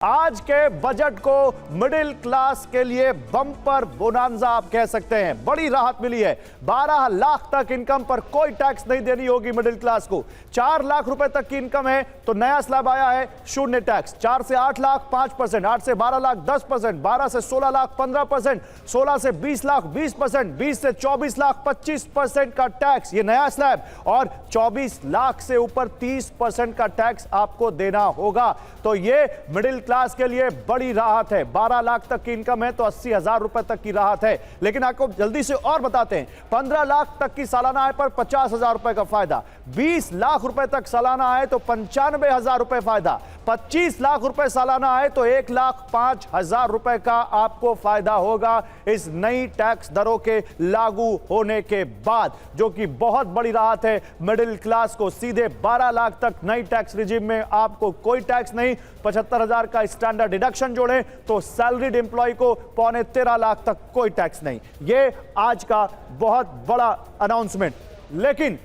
आज के बजट को मिडिल क्लास के लिए बम्पर बोनांजा आप कह सकते हैं। बड़ी राहत मिली है। 12 लाख तक इनकम पर कोई टैक्स नहीं देनी होगी मिडिल क्लास को। 4 लाख रुपए तक की इनकम है तो नया स्लैब आया है शून्य टैक्स। 4 से 8 लाख 5%, 8 से 12 लाख 10%, 12 से 16 लाख 15%, 16 से 20 लाख 20%, 20 से 24 लाख 25% का टैक्स, ये नया स्लैब। और 24 लाख से ऊपर 30% का टैक्स आपको देना होगा। तो ये मिडिल क्लास के लिए बड़ी राहत है। 12 लाख तक की इनकम है तो 80,000 रुपए तक की राहत है। लेकिन आपको जल्दी से और बताते हैं, 15 लाख तक की सालाना आय पर 50,000 रुपए का फायदा, 20 लाख रुपए तक सालाना आय तो 95,000 रुपए फायदा, 25 लाख रुपए सालाना आय तो 1,05,000 रुपए का आपको फायदा होगा इस नई टैक्स दरों के लागू होने के बाद, जो कि बहुत बड़ी राहत है मिडिल क्लास को। सीधे 12 लाख तक नई टैक्स रिजीम में आपको कोई टैक्स नहीं। 75,000 का स्टैंडर्ड डिडक्शन जोड़ें तो सैलरीड एम्प्लॉय को 13.25 लाख तक कोई टैक्स नहीं। यह आज का बहुत बड़ा अनाउंसमेंट। लेकिन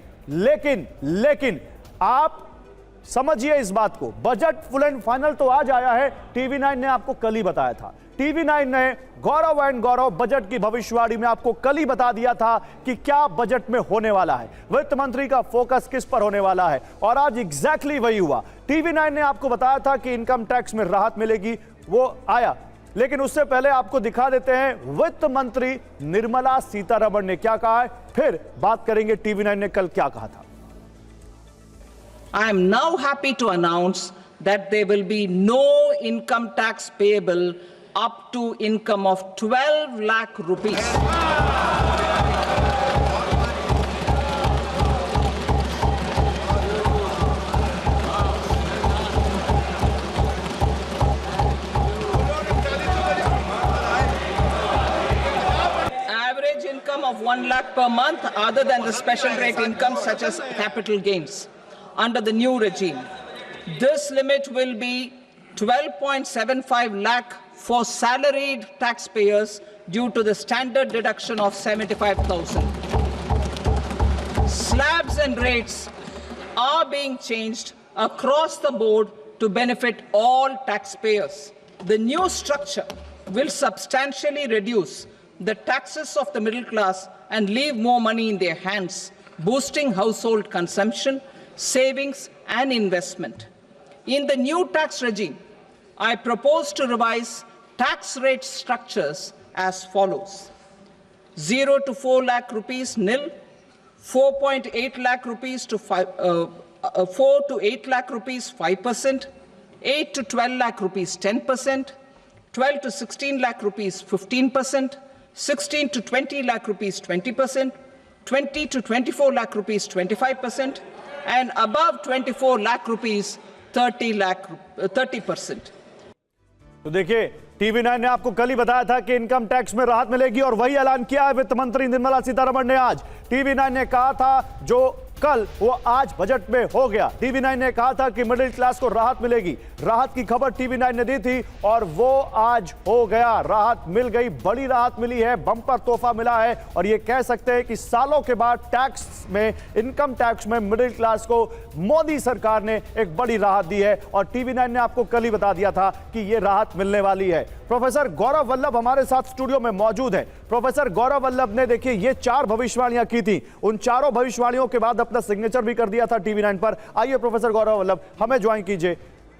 आप समझिए इस बात को, बजट फुल एंड फाइनल तो आज आया है। टीवी 9 ने आपको कल ही बताया था। टीवी 9 ने गौरव एंड गौरव बजट की भविष्यवाणी में आपको कल ही बता दिया था कि क्या बजट में होने वाला है, वित्त मंत्री का फोकस किस पर होने वाला है, और आज एग्जैक्टली वही हुआ। टीवी 9 ने आपको बताया था कि इनकम टैक्स में राहत मिलेगी, वो आया। लेकिन उससे पहले आपको दिखा देते हैं वित्त मंत्री निर्मला सीतारमण ने क्या कहा है, फिर बात करेंगे टीवी 9 ने कल क्या कहा था। I am now happy to announce that there will be no income tax payable up to income of 12 lakh rupees. Average income of 1 lakh per month other than the special rate income such as capital gains. Under the new regime, this limit will be 12.75 lakh for salaried taxpayers due to the standard deduction of 75,000. Slabs and rates are being changed across the board to benefit all taxpayers. The new structure will substantially reduce the taxes of the middle class and leave more money in their hands, boosting household consumption, savings and investment. In the new tax regime, I propose to revise tax rate structures as follows: 0 to 4 lakh rupees nil, 4.8 lakh rupees to 4 to 8 lakh rupees 5%, 8 to 12 lakh rupees 10%, 12 to 16 lakh rupees 15%, 16 to 20 lakh rupees 20%, 20 to 24 lakh rupees 25%, and above 24 lakh rupees 30%. तो देखिए, TV 9 ने आपको कल ही बताया था कि income tax में राहत मिलेगी और वही ऐलान किया है वित्त मंत्री निर्मला सीतारमण ने आज। टीवी 9 ने कहा था जो कल वो आज बजट में हो गया। टीवी 9 ने कहा था कि मिडिल क्लास को राहत मिलेगी। राहत की खबर टीवी 9 ने दी थी और वो आज हो गया। राहत मिल गई, बड़ी राहत मिली है, बम्पर तोहफा मिला है। और ये कह सकते हैं कि सालों के बाद टैक्स में, इनकम टैक्स में मिडिल क्लास को मोदी सरकार ने एक बड़ी राहत दी है। और टीवी 9 ने आपको कल ही बता दिया था कि ये राहत मिलने वाली है। प्रोफेसर गौरव वल्लभ हमारे साथ स्टूडियो में मौजूद हैं। प्रोफेसर गौरव वल्लभ ने देखिए ये 4 भविष्यवाणियां की थी, उन चारों भविष्यवाणियों के बाद अपना सिग्नेचर भी कर दिया था टीवी 9 पर। आइए प्रोफेसर गौरव वल्लभ हमें ज्वाइन कीजिए।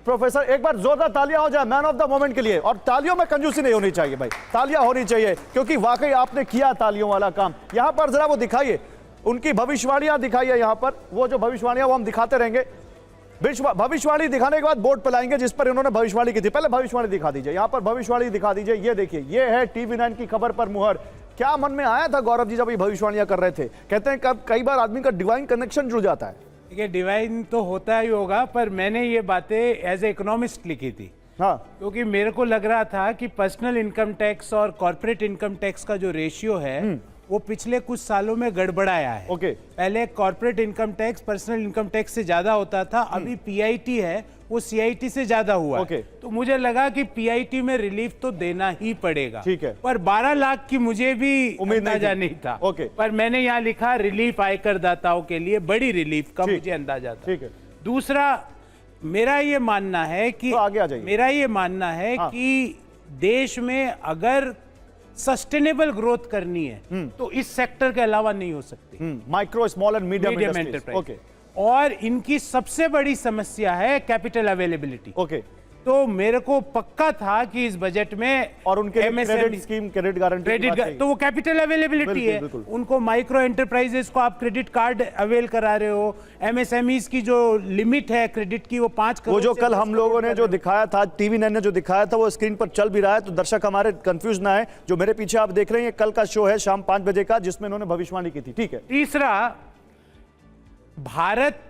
प्रोफेसर एक बार जोरदार तालियां हो जाए मैन ऑफ द मोमेंट के लिए। और तालियों में कंजूसी नहीं होनी चाहिए भाई, तालियां होनी चाहिए क्योंकि वाकई आपने किया तालियों वाला काम। यहां पर जरा वो दिखाइए, उनकी भविष्यवाणियां दिखाइए। यहां पर वो जो भविष्यवाणियां वो हम दिखाते रहेंगे। भविष्यवाणी दिखाने के बाद बोर्ड पर लाएंगे जिस पर इन्होंने भविष्यवाणी की थी। पहले भविष्यवाणी दिखा दीजिए, यहां पर भविष्यवाणी दिखा दीजिए। ये देखिए, ये है टीवी 9 की खबर पर मुहर। क्या मन में आया था गौरव जी जब ये भविष्यवाणियां कर रहे थे? कहते हैं कई बार आदमी का डिवाइन कनेक्शन जुड़ जाता है। देखिए, डिवाइन तो होता ही होगा, पर मैंने ये बातें एज ए इकोनॉमिस्ट लिखी थी। हाँ, क्योंकि मेरे को लग रहा था कि पर्सनल इनकम टैक्स और कॉर्पोरेट इनकम टैक्स का जो रेशियो है वो पिछले कुछ सालों में गड़बड़ाया है। ओके। पहले corporate income tax personal income tax से ज्यादा होता था, अभी पीआईटी है वो सीआईटी से ज्यादा हुआ। ओके। तो मुझे लगा कि पीआईटी में रिलीफ तो देना ही पड़ेगा। ठीक है। पर 12 लाख की मुझे भी उम्मीद नहीं था। ओके। पर मैंने यहाँ लिखा रिलीफ आयकर दाताओं के लिए, बड़ी रिलीफ का मुझे अंदाजा था। ठीक है। दूसरा, मेरा ये मानना है कि तो आगे आ जाइए। मेरा ये मानना है हाँ। कि देश में अगर सस्टेनेबल ग्रोथ करनी है तो इस सेक्टर के अलावा नहीं हो सकती। Micro small and medium medium industries. Enterprise. Okay और इनकी सबसे बड़ी समस्या है कैपिटल अवेलेबिलिटी। ओके। तो मेरे को पक्का था कि इस बजट में और उनके लिए MSME credit scheme, credit guarantee, तो वो कैपिटल अवेलेबिलिटी बिल्कुल, है। बिल्कुल। उनको माइक्रो एंटरप्राइजेस को आप क्रेडिट कार्ड अवेल करा रहे हो। एमएसएमईज की जो लिमिट है क्रेडिट की वो 5 करोड़ वो जो से कल 10 हम लोगों करोड़ ने कर जो रहे हो। दिखाया था, TV9 ने जो दिखाया था, वो स्क्रीन पर चल भी रहा है, तो दर्शक हमारे कंफ्यूज ना है। जो मेरे पीछे आप देख रहे हैं, ये कल का शो है शाम 5 बजे का, जिसमें इन्होंने भविष्यवाणी की थी। ठीक है। तीसरा, भारत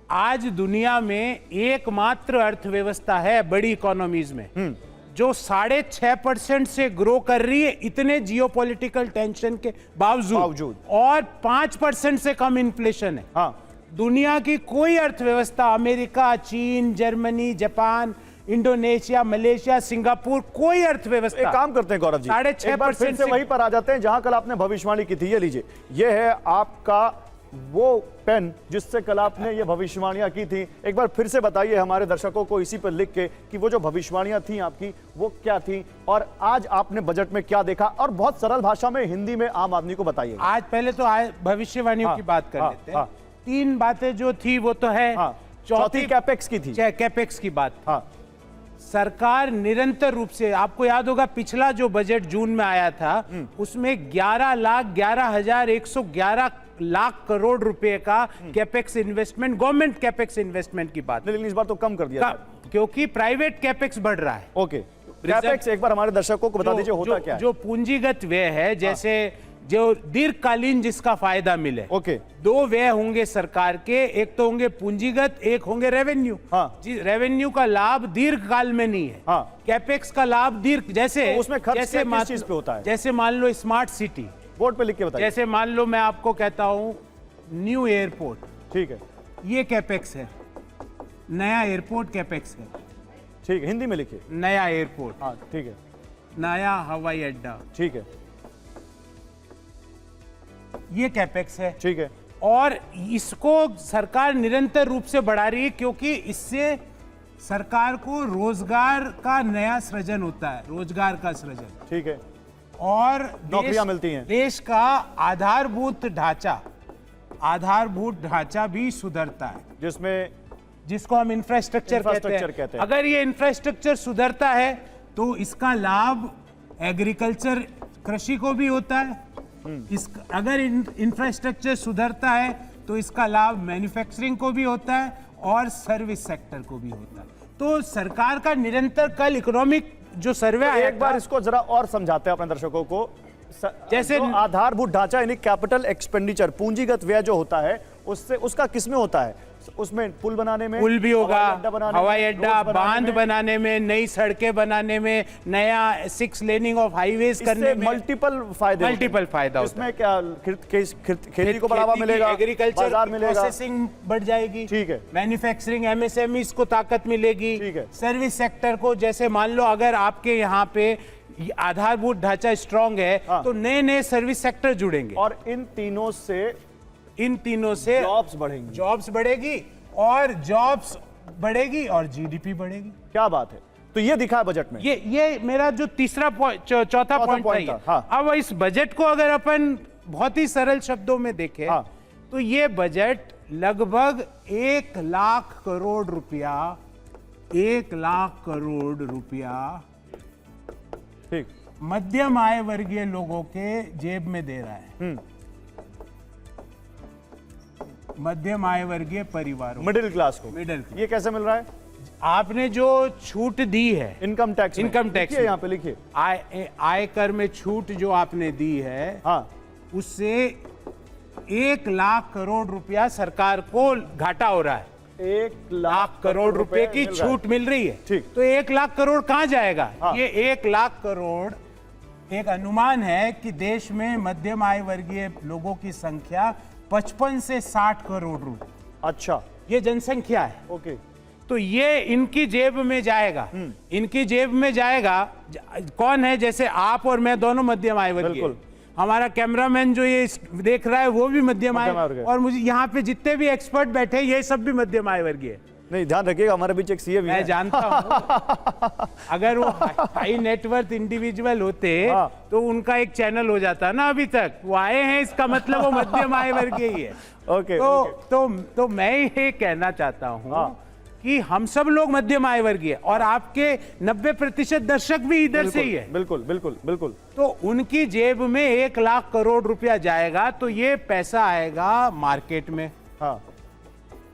आज दुनिया में एकमात्र अर्थव्यवस्था है बड़ी इकोनॉमीज में जो 6.5% से ग्रो कर रही है, इतने जियोपॉलिटिकल टेंशन के बावजूद। और 5% से कम इन्फ्लेशन है। हाँ। दुनिया की कोई अर्थव्यवस्था, अमेरिका, चीन, Germany, Japan, Indonesia, Malaysia, Singapore, कोई अर्थव्यवस्था। एक काम करते हैं गौरव जी, 6.5% से वहीं पर आ जाते हैं जहां कल आपने भविष्यवाणी की थी। ये लीजिए, ये है आपका वो पेन जिससे कल आपने ये भविष्यवाणियां की थी। एक बार फिर से बताइए हमारे दर्शकों को इसी पर लिख के कि वो जो भविष्यवाणियां थी आपकी वो क्या थी, और आज आपने बजट में क्या देखा, और बहुत सरल भाषा में हिंदी में आम आदमी को बताइए। आज पहले तो भविष्यवाणियों की बात कर लेते हैं। 3 बातें जो थी वो तो है। चौथी कैपेक्स की थी। कैपेक्स की बात। हाँ। सरकार निरंतर रूप से, आपको याद होगा पिछला जो बजट जून में आया था उसमें 11,11,111 लाख करोड़ रुपए का capex investment, government capex investment की बात। लेकिन इस बार तो कम कर दिया क्योंकि प्राइवेट कैपेक्स बढ़ रहा है। ओके। कैपेक्स एक बार हमारे दर्शकों को बता दीजिए होता क्या है। जो पूंजीगत व्यय है, जैसे जो दीर्घकालीन जिसका फायदा मिले। ओके। 2 व्यय होंगे सरकार के, एक तो होंगे पूंजीगत, एक होंगे रेवेन्यू। हाँ। रेवेन्यू का लाभ दीर्घकाल में नहीं है। हाँ। कैपेक्स का लाभ जैसे तो उसमें खर्च जैसे किस चीज पे होता है? जैसे मान लो स्मार्ट सिटी, बोर्ड पे लिख के बताइए। जैसे मान लो मैं आपको कहता हूं न्यू एयरपोर्ट, ठीक है। ये कैपेक्स है। नया एयरपोर्ट कैपेक्स है। ठीक है, हिंदी में लिखिए। नया एयरपोर्ट। हाँ ठीक है। नया हवाई अड्डा, ठीक है। ये कैपेक्स है। ठीक है। और इसको सरकार निरंतर रूप से बढ़ा रही है क्योंकि इससे सरकार को रोजगार का नया सृजन होता है, रोजगार का सृजन। ठीक है। और नौकरियां मिलती हैं। देश का आधारभूत ढांचा भी सुधरता है, जिसको हम इंफ्रास्ट्रक्चर कहते हैं। अगर ये इंफ्रास्ट्रक्चर सुधरता है तो इसका लाभ एग्रीकल्चर, कृषि को भी होता है। अगर इंफ्रास्ट्रक्चर सुधरता है तो इसका लाभ मैन्युफैक्चरिंग को भी होता है और सर्विस सेक्टर को भी होता है। तो सरकार का निरंतर कल इकोनॉमिक जो सर्वे आया, एक बार इसको जरा और समझाते हैं अपने दर्शकों को। जैसे जो आधारभूत ढांचा यानी कैपिटल एक्सपेंडिचर, पूंजीगत व्यय जो होता है, उससे उसका किसमें होता है? उसमें पुल बनाने में, पुल भी होगा, हवाई अड्डा, रोड बांध बनाने में, नई सड़कें बनाने में, नया 6 लेनिंग ऑफ हाईवेज करने में मल्टीपल फायदा होता है। इसमें क्या खेती को बढ़ावा मिलेगा, एग्रीकल्चर बाजार मिलेगा, प्रोसेसिंग बढ़ जाएगी। ठीक है। मैन्युफैक्चरिंग, एमएसएमईज को ताकत मिलेगी। ठीक है। सर्विस सेक्टर को, जैसे मान लो अगर आपके यहाँ पे आधारभूत ढांचा स्ट्रांग है तो नए नए सर्विस सेक्टर जुड़ेंगे और इन तीनों से जॉब्स बढ़ेगी और जीडीपी बढ़ेगी। क्या बात है। तो ये दिखा है बजट में। ये मेरा जो तीसरा चौथा पॉइंट था। हाँ। अब इस बजट को अगर अपन बहुत ही सरल शब्दों में देखें तो ये बजट लगभग 1 लाख करोड़ रुपया ठीक, मध्यम आय वर्गीय लोगों के जेब में दे रहा है। मध्यम आय वर्गीय परिवारों, मिडिल क्लास को। ये कैसे मिल रहा है? आपने जो छूट दी है इनकम टैक्स यहाँ पे लिखिए, आयकर में छूट जो आपने दी है, हाँ, उससे 1 लाख करोड़ रुपया सरकार को घाटा हो रहा है। 1 लाख करोड़ रुपए की छूट मिल रही है। ठीक। तो 1 लाख करोड़ कहां जाएगा? ये 1 लाख करोड़, एक अनुमान है कि देश में मध्यम आय वर्गीय लोगों की संख्या 55 से 60 करोड़ रुपए। अच्छा, ये जनसंख्या है। ओके। तो ये इनकी जेब में जाएगा। इनकी जेब में जाएगा। कौन है? जैसे आप और मैं दोनों मध्यम आय वर्गीय। बिल्कुल। हमारा कैमरामैन जो ये देख रहा है वो भी मध्यम आय, और मुझे यहाँ पे जितने भी एक्सपर्ट बैठे ये सब भी मध्यम आय वर्गीय है। नहीं, ध्यान रखिएगा, हमारे बीच एक सीए भी मैं है। जानता हूँ अगर वो हाई नेटवर्थ इंडिविजुअल होते तो उनका एक चैनल हो जाता ना अभी तक। वो आए हैं, इसका मतलब वो मध्यम आय वर्गीय ही है। ओके, तो मैं ये कहना चाहता हूँ कि हम सब लोग मध्यम आय वर्गीय, और आपके 90% दर्शक भी इधर से ही है। बिल्कुल बिल्कुल बिल्कुल। तो उनकी जेब में 1 लाख करोड़ रुपया जाएगा तो ये पैसा आएगा मार्केट में। हाँ,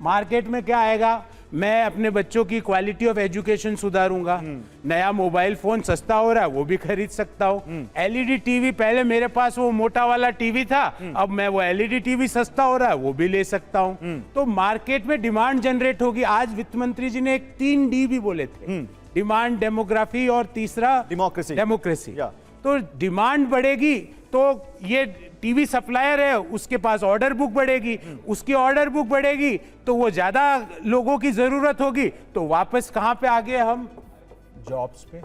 मार्केट में क्या आएगा? मैं अपने बच्चों की क्वालिटी ऑफ एजुकेशन सुधारूंगा। नया मोबाइल फोन सस्ता हो रहा है, वो भी खरीद सकता हूँ। एलईडी टीवी, पहले मेरे पास वो मोटा वाला टीवी था, अब मैं वो एलईडी टीवी सस्ता हो रहा है वो भी ले सकता हूँ। तो मार्केट में डिमांड जनरेट होगी। आज वित्त मंत्री जी ने एक 3D भी बोले थे, डिमांड, डेमोग्राफी और तीसरा डेमोक्रेसी। तो डिमांड बढ़ेगी तो ये टीवी सप्लायर है, उसके पास ऑर्डर बुक बढ़ेगी, उसकी ऑर्डर बुक बढ़ेगी तो वो ज्यादा लोगों की जरूरत होगी, तो वापस कहां पे आ गए हम? जॉब्स पे।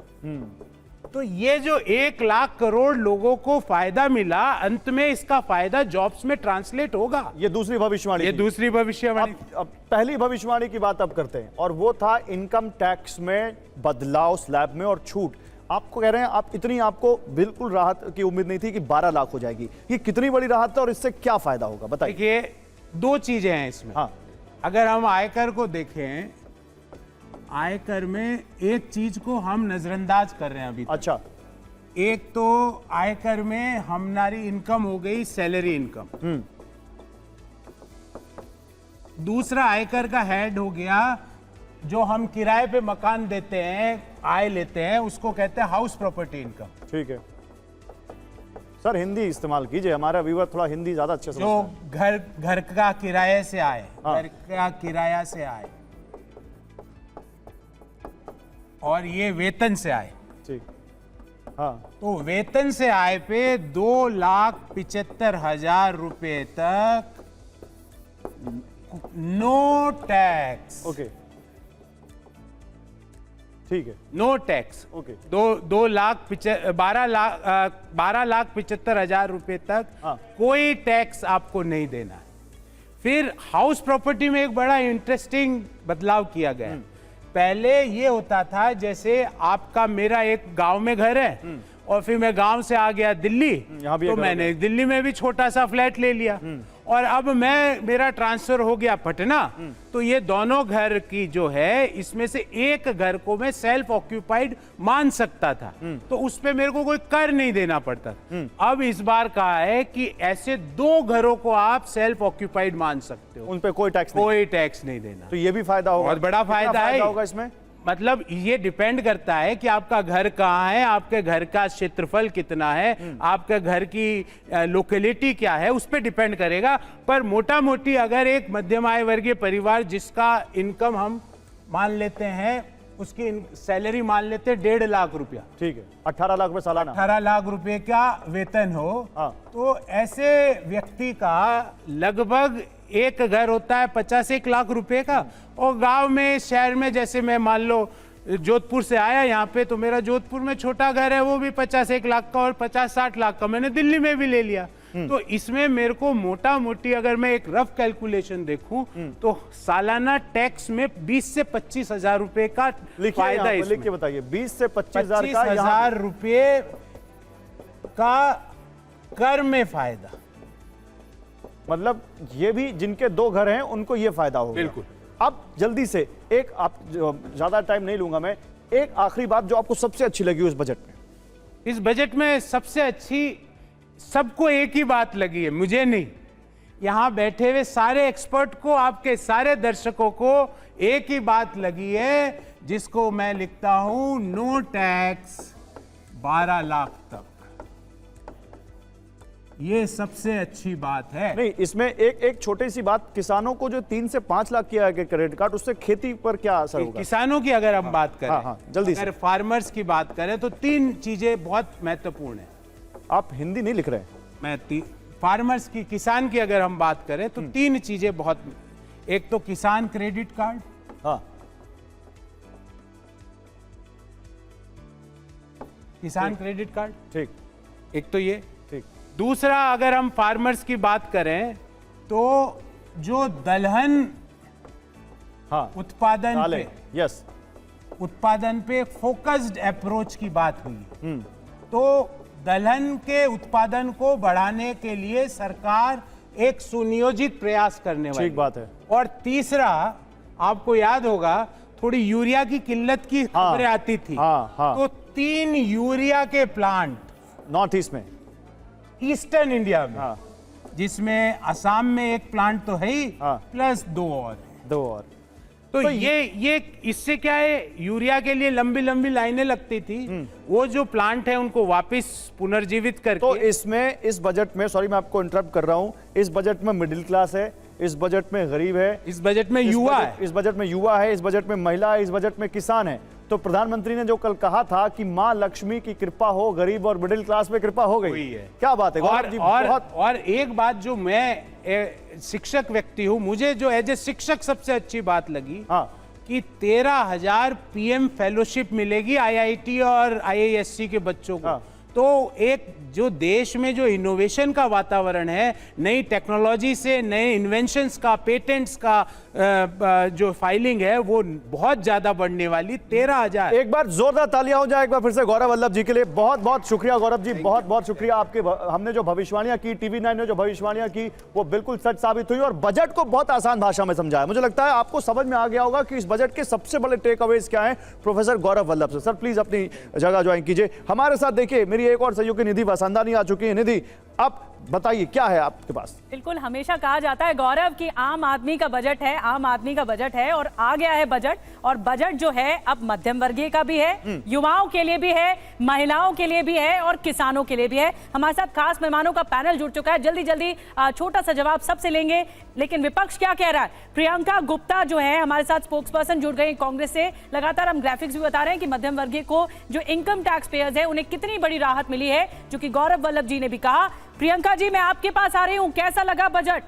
तो ये जो 1 लाख करोड़ लोगों को फायदा मिला, अंत में इसका फायदा जॉब्स में ट्रांसलेट होगा। ये दूसरी भविष्यवाणी, ये दूसरी भविष्यवाणी। अब पहली भविष्यवाणी की बात अब करते हैं, और वो था इनकम टैक्स में बदलाव, स्लैब में और छूट। आपको कह रहे हैं आप इतनी, आपको बिल्कुल राहत की उम्मीद नहीं थी कि 12 लाख हो जाएगी। ये कितनी बड़ी राहत है और इससे क्या फायदा होगा, बताइए। देखिए, 2 चीजें हैं इसमें। हाँ, अगर हम आयकर को देखें, आयकर में एक चीज को हम नजरअंदाज कर रहे हैं अभी तक। अच्छा, एक तो आयकर में हमारी इनकम हो गई सैलरी इनकम। दूसरा आयकर का हेड हो गया जो हम किराए पे मकान देते हैं, आय लेते हैं, उसको कहते हैं हाउस प्रॉपर्टी इनकम। ठीक है सर, हिंदी इस्तेमाल कीजिए, हमारा व्यूअर थोड़ा हिंदी ज्यादा अच्छे से जो समझता है। घर का किराए से आए, हाँ। घर का किराया से आए, और ये वेतन से आए। ठीक, हाँ, तो वेतन से आय पे 2,75,000 रुपए तक नो टैक्स। ओके, ठीक है, नो टैक्स। ओके। 12,75,000 रुपए तक हाँ। कोई टैक्स आपको नहीं देना है। फिर हाउस प्रॉपर्टी में एक बड़ा इंटरेस्टिंग बदलाव किया गया है। पहले ये होता था, जैसे आपका, मेरा एक गांव में घर है और फिर मैं गांव से आ गया दिल्ली, यहाँ भी तो एक घर मैंने दिल्ली में भी छोटा सा फ्लैट ले लिया, और अब मेरा ट्रांसफर हो गया पटना, तो ये दोनों घर की जो है, इसमें से एक घर को मैं सेल्फ ऑक्यूपाइड मान सकता था, तो उस पे मेरे को कोई कर नहीं देना पड़ता। अब इस बार कहा है कि ऐसे 2 घरों को आप सेल्फ ऑक्यूपाइड मान सकते हो, उन पे कोई टैक्स नहीं। कोई टैक्स नहीं देना। तो ये भी फायदा होगा, बहुत बड़ा कितना फायदा है। होगा इसमें। मतलब ये डिपेंड करता है कि आपका घर कहाँ है, आपके घर का क्षेत्रफल कितना है, आपके घर की लोकेलिटी क्या है, उस पर डिपेंड करेगा। पर मोटा मोटी अगर एक मध्यम आय वर्गीय परिवार जिसका इनकम हम मान लेते हैं, उसकी सैलरी मान लेते हैं 1.5 लाख रुपया, ठीक है, 18 लाख रुपए सालाना, 18 लाख रुपए का वेतन हो, हाँ। तो ऐसे व्यक्ति का लगभग एक घर होता है 50-1 लाख रुपए का। और गांव में, शहर में, जैसे मैं मान लो जोधपुर से आया यहाँ पे, तो मेरा जोधपुर में छोटा घर है, वो भी 50-1 लाख का, और 50-60 लाख का मैंने दिल्ली में भी ले लिया। तो इसमें मेरे को मोटा मोटी अगर मैं एक रफ कैलकुलेशन देखूं तो सालाना टैक्स में 20 से 25 हजार रुपए का फायदा, लिख के बताइए, 20 से 25,000 का, 25,000 रुपए का कर में फायदा। मतलब ये भी जिनके 2 घर हैं उनको ये फायदा होगा। बिल्कुल। अब जल्दी से एक, आप ज्यादा टाइम नहीं लूंगा मैं, एक आखिरी बात जो आपको सबसे अच्छी लगी उस बजट में। इस बजट में सबसे अच्छी, सबको एक ही बात लगी है, मुझे नहीं, यहां बैठे हुए सारे एक्सपर्ट को, आपके सारे दर्शकों को एक ही बात लगी है, जिसको मैं लिखता हूं, नो टैक्स 12 लाख तक। ये सबसे अच्छी बात है। नहीं, इसमें एक छोटी सी बात, किसानों को जो 3 से 5 लाख किया गया क्रेडिट कार्ड, उससे खेती पर क्या असर होगा? किसानों की अगर हम बात करें, हाँ, जल्दी से, अगर फार्मर्स की बात करें तो 3 चीजें बहुत महत्वपूर्ण है। आप हिंदी नहीं लिख रहे हैं। मैं फार्मर्स की, किसान की अगर हम बात करें तो 3 चीजें बहुत, एक तो किसान क्रेडिट कार्ड, हाँ, किसान क्रेडिट कार्ड, ठीक, एक तो ये। ठीक, दूसरा, अगर हम फार्मर्स की बात करें तो जो दलहन हाँ, उत्पादन पे, यस, उत्पादन पे फोकस्ड अप्रोच की बात हुई। तो दलहन के उत्पादन को बढ़ाने के लिए सरकार एक सुनियोजित प्रयास करने वाली, ठीक बात है। और तीसरा, आपको याद होगा थोड़ी यूरिया की किल्लत की खबरें आती थी। तो 3 यूरिया के प्लांट नॉर्थ ईस्ट में, ईस्टर्न इंडिया में, जिसमें असम में एक प्लांट तो है ही, प्लस 2 और। तो ये इससे क्या है, यूरिया के लिए लंबी लंबी लाइनें लगती थी, वो जो प्लांट है उनको वापस पुनर्जीवित करके। तो इसमें, इस बजट में, सॉरी मैं आपको इंटरप्ट कर रहा हूं, इस बजट में मिडिल क्लास है, इस बजट में गरीब है, इस बजट में युवा है, इस बजट में युवा है, इस बजट में महिला है, इस बजट में किसान है। तो प्रधानमंत्री ने जो कल कहा था कि मां लक्ष्मी की कृपा हो, गरीब और मिडिल क्लास पे कृपा हो गई है, क्या बात है गौरव जी। और एक बात जो मैं शिक्षक व्यक्ति हूं, मुझे जो एज ए शिक्षक सबसे अच्छी बात लगी कि 13,000 पीएम फेलोशिप मिलेगी आईआईटी और आईआईएससी के बच्चों को। तो एक जो देश में जो इनोवेशन का वातावरण है, नई टेक्नोलॉजी से, नए इन्वेंशंस का, पेटेंट्स का जो फाइलिंग है वो बहुत ज्यादा बढ़ने वाली। 13,000। एक बार जोरदार तालियां हो जाए एक बार फिर से गौरव वल्लभ जी के लिए। बहुत बहुत शुक्रिया गौरव जी, बहुत बहुत शुक्रिया आपके। हमने जो भविष्यवाणियां की, TV9 ने जो भविष्यवाणियां की, वो बिल्कुल सच साबित हुई और बजट को बहुत आसान भाषा में समझाया। मुझे लगता है आपको समझ में आ गया होगा कि इस बजट के सबसे बड़े टेक अवेज क्या है। प्रोफेसर गौरव वल्लभ से, सर प्लीज अपनी जगह ज्वाइन कीजिए। हमारे साथ देखिए मेरी एक और सहयोगी निधि वसंदानी आ चुकी है। निधि, अब बताइए क्या है आपके पास। बिल्कुल, हमेशा कहा जाता है गौरव कि आम आदमी का बजट है, आम आदमी का बजट है, और आ गया है बजट। और बजट जो है अब मध्यम वर्गीय का भी है, युवाओं के लिए भी है, महिलाओं के लिए भी है और किसानों के लिए भी है। हमारे साथ खास मेहमानों का पैनल जुड़ चुका है, जल्दी जल्दी छोटा सा जवाब सबसे लेंगे। लेकिन विपक्ष क्या कह रहा है? प्रियंका गुप्ता जो है हमारे साथ स्पोक्स पर्सन जुड़ गई कांग्रेस से। लगातार हम ग्राफिक्स भी बता रहे हैं कि मध्यम वर्गीय को जो इनकम टैक्स पेयर्स है उन्हें कितनी बड़ी राहत मिली है, जो कि गौरव वल्लभ जी ने भी कहा। प्रियंका जी, मैं आपके पास आ रही हूं, कैसा लगा बजट?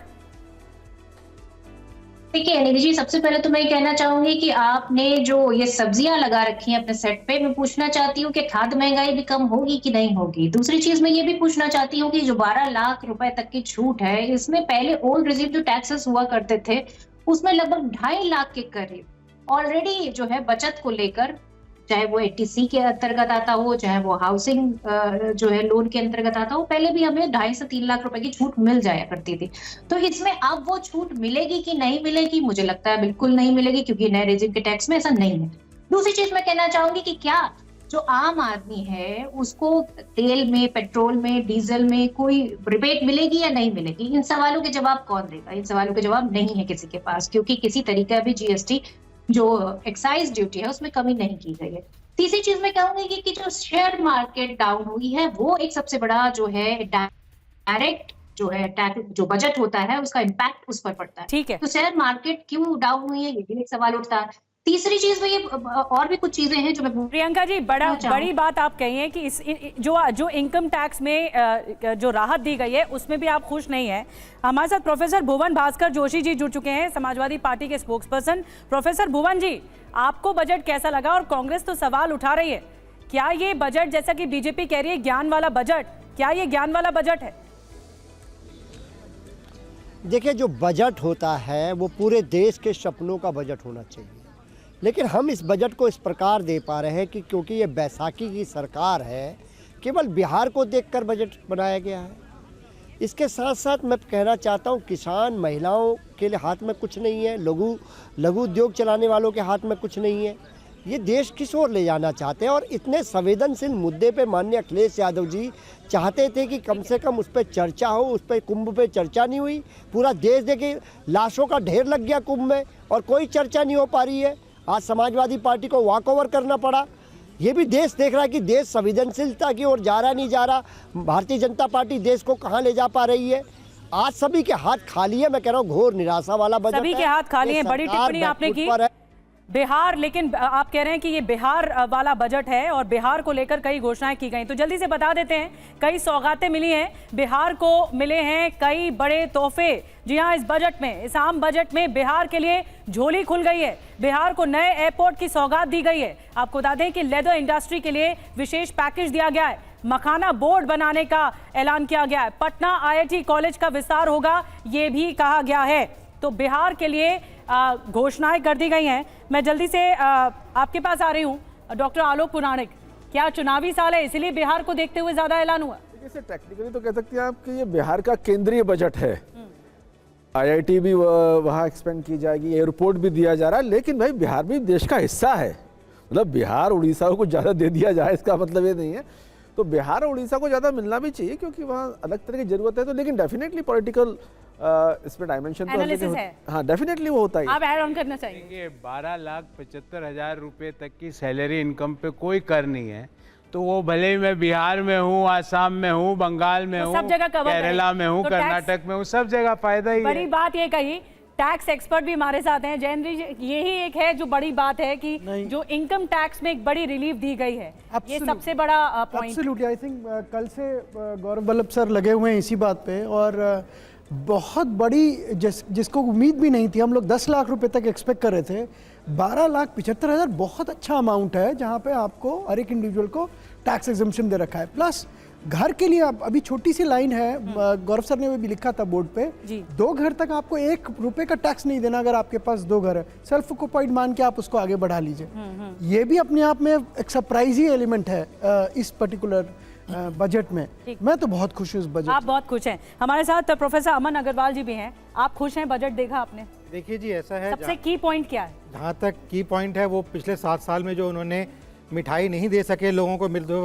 देखिए निधि जी, सबसे पहले तो मैं कहना चाहूंगी कि आपने जो ये सब्जियां लगा रखी हैं अपने सेट पे, मैं पूछना चाहती हूँ कि खाद्य महंगाई भी कम होगी कि नहीं होगी। दूसरी चीज मैं ये भी पूछना चाहती हूँ कि जो 12 लाख रुपए तक की छूट है, इसमें पहले ओल्ड रिजीव जो टैक्सेस हुआ करते थे उसमें लगभग 2.5 लाख के करीब ऑलरेडी जो है बचत को लेकर, चाहे वो 80C के अंतर्गत आता हो, चाहे वो हाउसिंग जो है लोन के अंतर्गत आता हो, पहले भी हमें 2.5 से 3 लाख रुपए की छूट मिल जाया करती थी। तो इसमें अब वो छूट मिलेगी कि नहीं मिलेगी? मुझे लगता है बिल्कुल नहीं मिलेगी, क्योंकि नए रेजिम के टैक्स में ऐसा नहीं है। दूसरी चीज मैं कहना चाहूंगी कि क्या जो आम आदमी है उसको तेल में, पेट्रोल में, डीजल में कोई रिबेट मिलेगी या नहीं मिलेगी? इन सवालों के जवाब कौन देगा? इन सवालों के जवाब नहीं है किसी के पास, क्योंकि किसी तरीके भी GST जो एक्साइज ड्यूटी है उसमें कमी नहीं की गई है। तीसरी चीज मैं कहूंगी कि जो शेयर मार्केट डाउन हुई है वो एक सबसे बड़ा जो है डायरेक्ट जो है जो बजट होता है उसका इम्पैक्ट उस पर पड़ता है। ठीक है, तो शेयर मार्केट क्यों डाउन हुई है, ये भी एक सवाल उठता है। तीसरी चीज में ये और भी कुछ चीजें हैं जो मैं प्रियंका जी बड़ी बात आप कही है कि इस जो इनकम टैक्स में जो राहत दी गई है उसमें भी आप खुश नहीं है। हमारे साथ प्रोफेसर भुवन भास्कर जोशी जी जुड़ चुके हैं, समाजवादी पार्टी के स्पोक्स पर्सन। प्रोफेसर भुवन जी, आपको बजट कैसा लगा? और कांग्रेस तो सवाल उठा रही है, क्या ये बजट, जैसा कि बीजेपी कह रही है ज्ञान वाला बजट, क्या ये ज्ञान वाला बजट है? देखिए, जो बजट होता है वो पूरे देश के सपनों का बजट होना चाहिए, लेकिन हम इस बजट को इस प्रकार दे पा रहे हैं कि क्योंकि ये बैसाखी की सरकार है, केवल बिहार को देखकर बजट बनाया गया है। इसके साथ साथ मैं कहना चाहता हूँ, किसान, महिलाओं के लिए हाथ में कुछ नहीं है, लघु उद्योग चलाने वालों के हाथ में कुछ नहीं है। ये देश किस ओर ले जाना चाहते हैं? और इतने संवेदनशील मुद्दे पे माननीय अखिलेश यादव जी चाहते थे कि कम से कम उस पर चर्चा हो, उस पर कुंभ पे चर्चा नहीं हुई। पूरा देश देखे लाशों का ढेर लग गया कुंभ में और कोई चर्चा नहीं हो पा रही है। आज समाजवादी पार्टी को वॉक ओवर करना पड़ा। ये भी देश देख रहा है कि देश संवेदनशीलता की ओर जा रहा नहीं जा रहा। भारतीय जनता पार्टी देश को कहाँ ले जा पा रही है? आज सभी के हाथ खाली है। मैं कह रहा हूँ घोर निराशा वाला बजट है। सभी के हाथ खाली हैं। बड़ी टिप्पणी आपने की बिहार, लेकिन आप कह रहे हैं कि ये बिहार वाला बजट है और बिहार को लेकर कई घोषणाएं की गई। तो जल्दी से बता देते हैं, कई सौगातें मिली हैं बिहार को, मिले हैं कई बड़े तोहफे। जी हाँ, इस बजट में, इस आम बजट में बिहार के लिए झोली खुल गई है। बिहार को नए एयरपोर्ट की सौगात दी गई है। आपको बता दें कि लेदर इंडस्ट्री के लिए विशेष पैकेज दिया गया है। मखाना बोर्ड बनाने का ऐलान किया गया है। पटना IIT कॉलेज का विस्तार होगा, ये भी कहा गया है। तो बिहार के लिए घोषणाएं कर दी गई हैं। मैं जल्दी से आपके पास आ रही हूँ डॉक्टर आलोक पुराणिक, क्या चुनावी साल है इसलिए बिहार को देखते हुए ज्यादा ऐलान हुआ? देखिए, टेक्निकली तो कह सकते हैं आप कि ये बिहार का केंद्रीय बजट है। आईआईटी भी वहाँ एक्सपेंड की जाएगी, एयरपोर्ट भी दिया जा रहा है, लेकिन भाई बिहार भी देश का हिस्सा है। मतलब बिहार उड़ीसा को कुछ ज़्यादा दे दिया जाए इसका मतलब ये नहीं है। तो बिहार और उड़ीसा को ज़्यादा मिलना भी चाहिए क्योंकि वहाँ अलग तरह की जरूरत है। तो लेकिन डेफिनेटली पॉलिटिकल इसमें डायमेंशन तो है। हाँ, डेफिनेटली वो होता है। आप ऐड ऑन करना चाहिए। 12,75,000 रुपए तक की सैलरी इनकम पे कोई कर नहीं है, तो वो भले ही मैं बिहार में हूँ, आसाम में हूँ, बंगाल में हूँ, केरला में हूँ, कर्नाटक में हूँ, सब जगह फायदा ही है। बड़ी बात ये कही, टैक्स एक्सपर्ट भी हमारे साथ हैं जयेंद्र जी, यही एक है जो बड़ी बात है कि जो इनकम टैक्स में एक बड़ी रिलीफ दी गई है, ये सबसे बड़ा पॉइंट। एब्सोल्युटली, आई थिंक कल से गौरव वल्लभ सर लगे हुए हैं इसी बात पे, और बहुत बड़ी जिसको उम्मीद भी नहीं थी, हम लोग 10 लाख रुपए तक एक्सपेक्ट कर रहे थे, 12,75,000 बहुत अच्छा अमाउंट है जहाँ पे आपको हर एक इंडिविजुअल को टैक्स एग्जम्पशन दे रखा है। प्लस घर के लिए अभी छोटी सी लाइन है, गौरव सर ने वो भी लिखा था बोर्ड पे, 2 घर तक आपको 1 रुपए का टैक्स नहीं देना अगर आपके पास 2 घर है। सेल्फ ऑक्युपाइड मान के आप उसको आगे बढ़ा लीजिए। ये भी अपने आप में एक सरप्राइज ही एलिमेंट है इस पर्टिकुलर बजट में। मैं तो बहुत खुश हूँ इस बजट। आप बहुत खुश हैं। हमारे साथ प्रोफेसर अमन अग्रवाल जी भी हैं। आप खुश हैं? बजट देखा आपने? देखिए जी, ऐसा है, सबसे की पॉइंट क्या है? जहाँ तक की पॉइंट है वो पिछले 7 साल में जो उन्होंने मिठाई नहीं दे सके लोगों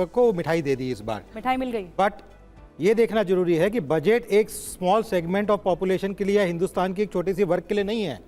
को मिठाई दे दी। इस बार मिठाई मिल गई। बट ये देखना जरूरी है कि बजट एक स्मॉल सेगमेंट ऑफ पॉपुलेशन के लिए, हिंदुस्तान की एक छोटी सी वर्ग के लिए नहीं है,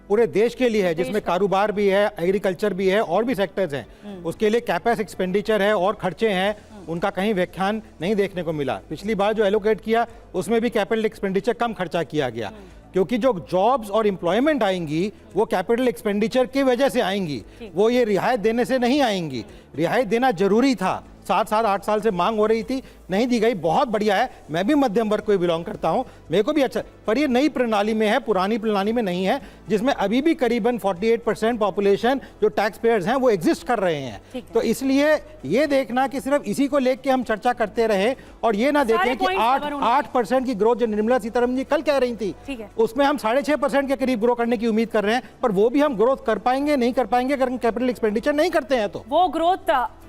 पूरे देश के लिए है, जिसमें कारोबार भी है, एग्रीकल्चर भी है और भी सेक्टर्स हैं। उसके लिए कैपेक्स एक्सपेंडिचर है और खर्चे हैं, उनका कहीं व्याख्यान नहीं देखने को मिला। पिछली बार जो एलोकेट किया उसमें भी कैपिटल एक्सपेंडिचर कम खर्चा किया गया, क्योंकि जो जॉब्स और एम्प्लॉयमेंट आएंगी वो कैपिटल एक्सपेंडिचर की वजह से आएंगी, वो ये रियायत देने से नहीं आएंगी। रियायत देना जरूरी था, 7-8 साल से मांग हो रही थी, नहीं दी गई। बहुत बढ़िया है, मैं भी मध्यम वर्ग को बिलोंग करता हूं, मेरे को भी अच्छा, पर ये नई प्रणाली में है, पुरानी प्रणाली में नहीं है, जिसमें अभी भी करीबन 48% पॉपुलेशन जो टैक्स पेयर्स हैं वो एग्जिस्ट कर रहे हैं। तो इसलिए ये देखना कि सिर्फ इसी को लेकर हम चर्चा करते रहे और ये ना देखें कि 8% की ग्रोथ जो निर्मला सीतारमण जी कल कह रही थी, उसमें हम 6.5% के करीब ग्रो करने की उम्मीद कर रहे हैं, पर वो भी हम ग्रोथ कर पाएंगे नहीं कर पाएंगे अगर हम कैपिटल एक्सपेंडिचर नहीं करते हैं। तो वो ग्रोथ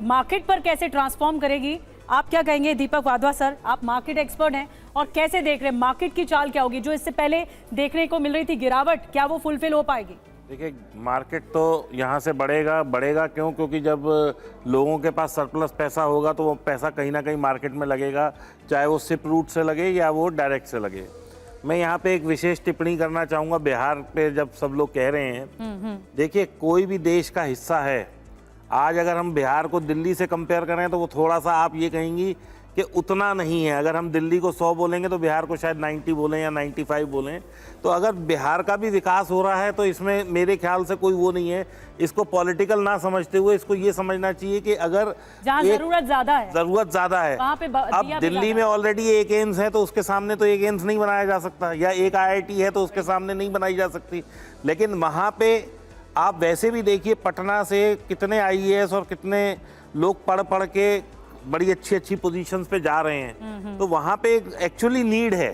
मार्केट पर कैसे ट्रांसफॉर्म करेगी, आप क्या कहेंगे? दीपक वाधवा सर, आप मार्केट एक्सपर्ट हैं और कैसे देख रहे हैं मार्केट की चाल क्या होगी? जो इससे पहले देखने को मिल रही थी गिरावट, क्या वो फुलफिल हो पाएगी? देखिए, मार्केट तो यहाँ से बढ़ेगा क्यों? क्योंकि जब लोगों के पास सरप्लस पैसा होगा तो वो पैसा कहीं ना कहीं मार्केट में लगेगा, चाहे वो सिप रूट से लगे या वो डायरेक्ट से लगे। मैं यहाँ पे एक विशेष टिप्पणी करना चाहूँगा बिहार पे, जब सब लोग कह रहे हैं, देखिए कोई भी देश का हिस्सा है। आज अगर हम बिहार को दिल्ली से कंपेयर करें तो वो थोड़ा सा, आप ये कहेंगी कि उतना नहीं है। अगर हम दिल्ली को 100 बोलेंगे तो बिहार को शायद 90 बोलें या 95 बोलें। तो अगर बिहार का भी विकास हो रहा है तो इसमें मेरे ख्याल से कोई वो नहीं है। इसको पॉलिटिकल ना समझते हुए इसको ये समझना चाहिए कि अगर जरूरत ज्यादा है वहाँ पे अब दिल्ली में ऑलरेडी एक एम्स है तो उसके सामने तो एक एम्स नहीं बनाया जा सकता, या एक IIT है तो उसके सामने नहीं बनाई जा सकती। लेकिन वहाँ पे आप वैसे भी देखिए, पटना से कितने IAS और कितने लोग पढ़ के बड़ी अच्छी पोजीशंस पे जा रहे हैं। तो वहाँ पे एक्चुअली नीड है।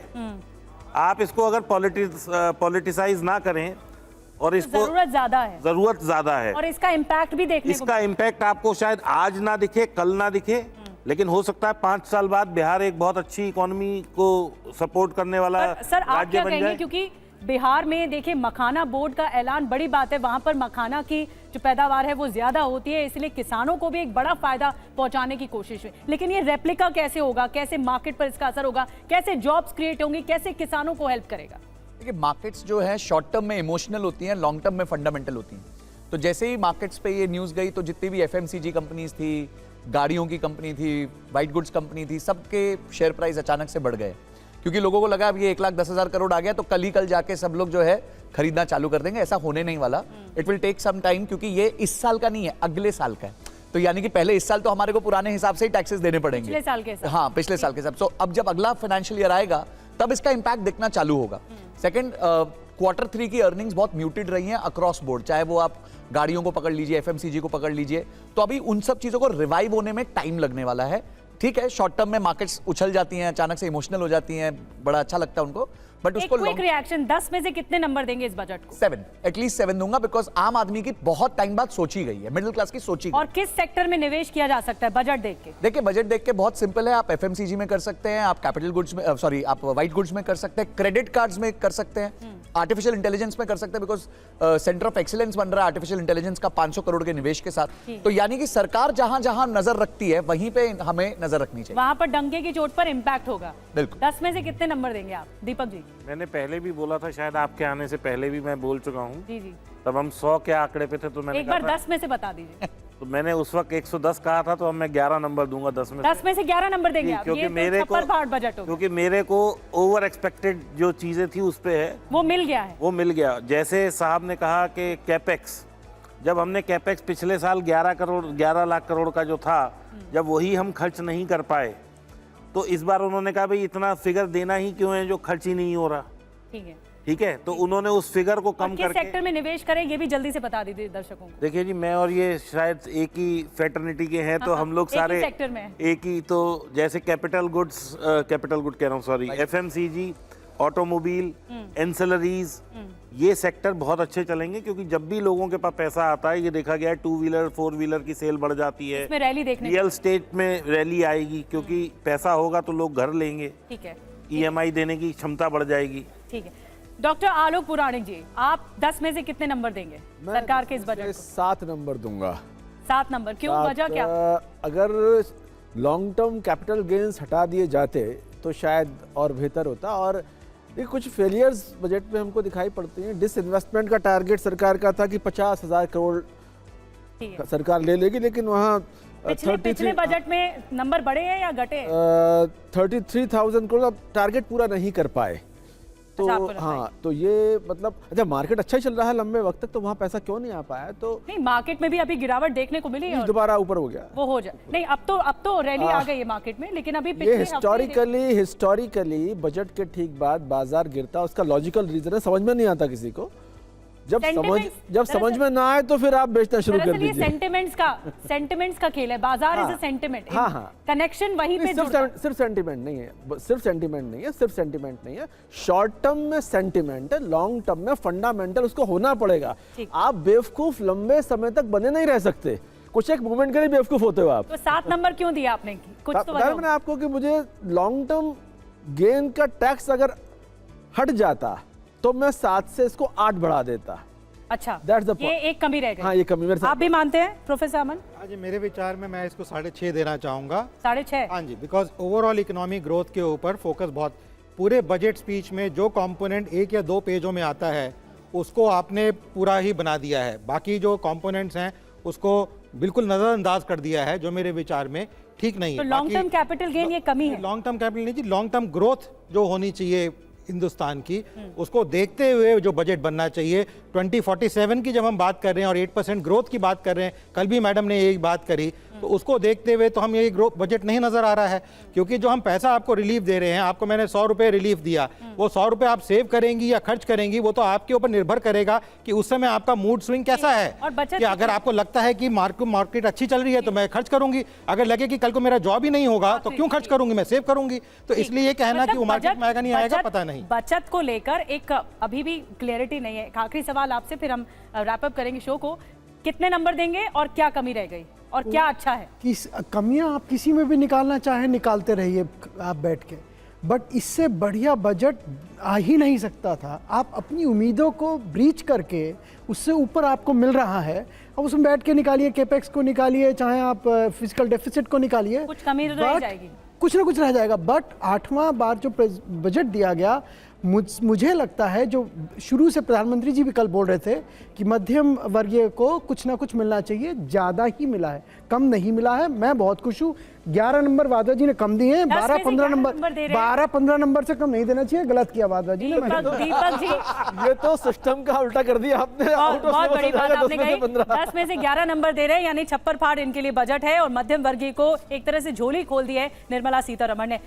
आप इसको अगर पॉलिटिसाइज ना करें और इसको, जरूरत ज्यादा है और इसका इम्पैक्ट भी देखने को, इसका इम्पैक्ट आपको शायद आज ना दिखे, कल ना दिखे, लेकिन हो सकता है 5 साल बाद बिहार एक बहुत अच्छी इकोनॉमी को सपोर्ट करने वाला राज्य बन जाए। क्योंकि बिहार में देखिए मखाना बोर्ड का ऐलान बड़ी बात है, वहां पर मखाना की जो पैदावार है वो ज्यादा होती है, इसलिए किसानों को भी एक बड़ा फायदा पहुंचाने की कोशिश है। लेकिन ये रेप्लिका कैसे होगा, कैसे मार्केट पर इसका असर होगा, कैसे जॉब्स क्रिएट होंगी, कैसे किसानों को हेल्प करेगा? देखिए, मार्केट्स जो है शॉर्ट टर्म में इमोशनल होती हैं, लॉन्ग टर्म में फंडामेंटल होती हैं। तो जैसे ही मार्केट्स पे ये न्यूज़ गई तो जितनी भी FMCG कंपनीज थी, गाड़ियों की कंपनी थी, वाइट गुड्स कंपनी थी, सबके शेयर प्राइस अचानक से बढ़ गए, क्योंकि लोगों को लगा अब ये 1,10,000 करोड़ आ गया तो कल जाके सब लोग जो है खरीदना चालू कर देंगे। ऐसा होने नहीं वाला, it will take some time, क्योंकि ये इस साल का नहीं है, अगले साल का है। तो यानी कि पहले इस साल तो हमारे को पुराने हिसाब से ही टैक्सेस देने पड़ेंगे, पिछले साल के हिसाब। हाँ, पिछले साल के हिसाब। तो अब जब अगला फाइनेंशियल ईयर आएगा तब इसका इंपैक्ट दिखना चालू होगा। सेकेंड, Q3 की अर्निंग्स बहुत म्यूटेड रही हैं अक्रॉस बोर्ड, चाहे वो आप गाड़ियों को पकड़ लीजिए, FMCG को पकड़ लीजिए। तो अभी उन सब चीजों को रिवाइव होने में टाइम लगने वाला है। ठीक है, शॉर्ट टर्म में मार्केट्स उछल जाती हैं, अचानक से इमोशनल हो जाती हैं, बड़ा अच्छा लगता है उनको, बट एक उसको क्विक रिएक्शन, 10 में से कितने नंबर देंगे इस बजट को? 7, एटलीस्ट 7 दूंगा, बिकॉज आम आदमी की बहुत टाइम बाद सोची गई है, मिडिल क्लास की सोची गई। और किस सेक्टर में निवेश किया जा सकता है बजट देख के? देखिए बजट देख के बहुत सिंपल है, आप एफएमसीजी में कर सकते हैं, आप कैपिटल गुड्स में, सॉरी आप व्हाइट गुड्स में कर सकते हैं, क्रेडिट कार्ड्स में कर सकते हैं, आर्टिफिशियल इंटेलिजेंस में कर सकते हैं, बिकॉज सेंटर ऑफ एक्सीलेंस बन रहा है आर्टिफिशियल इंटेलिजेंस का 500 करोड़ के निवेश के साथ। तो यानी कि सरकार जहां जहां नजर रखती है वहीं पे हमें नजर रखनी चाहिए, वहां पर डंके की चोट पर इम्पैक्ट होगा। बिल्कुल। 10 में से कितने नंबर देंगे आप, दीपक जी? मैंने पहले भी बोला था, शायद आपके आने से पहले भी मैं बोल चुका हूँ, जी जी, तब हम 100 के आंकड़े पे थे, तो मैंने एक बार कहा था- 10 में से बता दीजिए। तो मैंने उस वक्त 110 कहा था, तो अब मैं 11 नंबर दूंगा 10 में 10 में से 11 नंबर देंगे आप? क्योंकि ये मेरे तो को छप्पर फाड़ बजट होगा। क्योंकि मेरे को ओवर एक्सपेक्टेड जो चीजें थी उस पे है, वो मिल गया है। वो मिल गया। जैसे साहब ने कहा कि कैपेक्स, जब हमने कैपेक्स पिछले साल 11 लाख करोड़ का जो था, जब वही हम खर्च नहीं कर पाए, तो इस बार उन्होंने कहा भाई इतना फिगर देना ही क्यों है जो खर्च ही नहीं हो रहा। ठीक है, ठीक है, तो उन्होंने उस फिगर को और कम किस करके, सेक्टर में निवेश करें ये भी जल्दी से बता दीजिए दर्शकों को। देखिए जी, मैं और ये शायद एक ही फेटर्निटी के हैं, तो हम लोग एक ही सारे सेक्टर में हैं। एक ही, तो जैसे कैपिटल गुड कह रहा हूँ, सॉरी, एफएमसीजी, ऑटोमोबाइल, एंसिलरीज, ये सेक्टर बहुत अच्छे चलेंगे, क्योंकि जब भी लोगों के पास पैसा आता है, ये देखा गया है, 2 व्हीलर 4 व्हीलर की सेल बढ़ जाती है, इसमें रैली देखने रियल स्टेट में रैली आएगी, क्योंकि पैसा होगा तो लोग घर लेंगे, ठीक है, ईएमआई देने की क्षमता बढ़ जाएगी। ठीक है। डॉक्टर आलोक पुराणिक जी, आप 10 में से कितने नंबर देंगे सरकार के इस बजट को? 7 नंबर दूंगा। 7 नंबर, क्यों, वजह क्या? अगर लॉन्ग टर्म कैपिटल गेन्स हटा दिए जाते तो शायद और बेहतर होता। और ये कुछ फेलियर्स बजट में हमको दिखाई पड़ती हैं। डिसइन्वेस्टमेंट का टारगेट सरकार का था कि 50,000 करोड़ ठीक है। सरकार ले लेगी, लेकिन वहाँ पिछले बजट में नंबर बढ़े हैं या घटे हैं? 33,000 करोड़ टारगेट पूरा नहीं कर पाए। तो अच्छा, आपको लगता है? हाँ, तो ये मतलब अच्छा, मार्केट अच्छा ही चल रहा है लंबे वक्त तक, तो वहाँ पैसा क्यों नहीं आ पाया? तो नहीं, मार्केट में भी अभी गिरावट देखने को मिली है और दोबारा ऊपर हो गया। वो हो जाए नहीं, अब तो रैली आ गई है मार्केट में, लेकिन अभी ये पिछले हफ्ते हिस्टोरिकली बजट के ठीक बाद बाजार गिरता, उसका लॉजिकल रीजन है, समझ में नहीं आता किसी को। जब समझ में ना आए तो फिर आप बेचना शुरू कर दीजिए। सेंटिमेंट्स का खेल है, बाजार इज अ सेंटिमेंट। हाँ, हाँ। कनेक्शन वहीं पे जुड़ता है। सिर्फ सेंटिमेंट नहीं है, सिर्फ सेंटिमेंट नहीं है, शॉर्ट टर्म में सेंटिमेंट है, लॉन्ग टर्म में फंडामेंटल उसको होना पड़ेगा। आप बेवकूफ लंबे समय तक बने नहीं रह सकते, कुछ एक मोमेंट के लिए बेवकूफ होते हो आप। तो 7 नंबर क्यों दिया आपने? कुछ तो बताओ। मैंने आपको कि मुझे लॉन्ग टर्म गेन का टैक्स अगर हट जाता तो मैं 7 से इसको 8 बढ़ा देता। अच्छा, That's the ये point. एक कमी रह गई। हाँ, ये कमी मेरे साथ। आप भी मानते हैं प्रोफेसर अमन? हाँ जी, मेरे विचार में मैं इसको 6.5 देना चाहूँगा। 6.5? हाँ जी, बिकॉज ओवरऑल इकोनॉमिक ग्रोथ के ऊपर फोकस बहुत, पूरे बजट स्पीच में जो कंपोनेंट 1 या 2 पेजों में आता है उसको आपने पूरा ही बना दिया है, बाकी जो कंपोनेंट्स हैं उसको बिल्कुल नज़रअंदाज कर दिया है, जो मेरे विचार में ठीक नहीं है। तो लॉन्ग टर्म कैपिटल गेन ये कमी है? लॉन्ग टर्म कैपिटल नहीं जी, लॉन्ग टर्म ग्रोथ जो होनी चाहिए हिंदुस्तान की, उसको देखते हुए जो बजट बनना चाहिए। 2047 की जब हम बात कर रहे हैं और 8% ग्रोथ की बात कर रहे हैं, कल भी मैडम ने यही बात करी, तो उसको देखते हुए तो हम ये ग्रोथ बजट नहीं नजर आ रहा है। क्योंकि जो हम पैसा आपको रिलीफ दे रहे हैं, आपको मैंने 100 रुपए रिलीफ दिया, वो 100 रुपए आप सेव करेंगी या खर्च करेंगी, वो तो आपके ऊपर निर्भर करेगा कि उस समय आपका मूड स्विंग कैसा है। और बचत कि अगर आपको लगता है कि मार्केट अच्छी चल रही है तो मैं खर्च करूंगी, अगर लगे कि कल को मेरा जॉब ही नहीं होगा तो क्यों खर्च करूंगी, मैं सेव करूंगी। तो इसलिए कहना कि वो मार्केट में आएगा नहीं आएगा पता नहीं। बचत को लेकर एक अभी भी क्लियरिटी नहीं है। आखिरी सवाल आपसे, फिर हम रैप अप करेंगे शो को। कितने नंबर देंगे और क्या कमी रह गई और क्या अच्छा है? कमियां आप किसी में भी निकालना चाहे निकालते रहिए आप बैठ के, बट इससे बढ़िया बजट आ ही नहीं सकता था। आप अपनी उम्मीदों को ब्रीच करके उससे ऊपर आपको मिल रहा है, अब उसमें बैठ के निकालिए, केपेक्स को निकालिए, चाहे आप फिजिकल डेफिसिट को निकालिए, कुछ कमी रह जाएगी, कुछ ना कुछ रह जाएगा। बट 8वां बार जो बजट दिया गया, मुझे लगता है, जो शुरू से प्रधानमंत्री जी भी कल बोल रहे थे कि मध्यम वर्गीय को कुछ ना कुछ मिलना चाहिए, ज़्यादा ही मिला है, कम नहीं मिला है। मैं बहुत खुश हूँ। 11 नंबर वादा जी ने कम दिए हैं, 12-15 नंबर से कम नहीं देना चाहिए। गलत किया वादा जी ने। दीपक जी, ये तो सिस्टम का उल्टा कर दिया आपने। बहुत बड़ी बात आपने कही। 10 में से 11 नंबर दे रहे हैं, यानी छप्पर फाड़ इनके लिए बजट है और मध्यम वर्गीय को एक तरह से झोली खोल दी है निर्मला सीतारमण ने।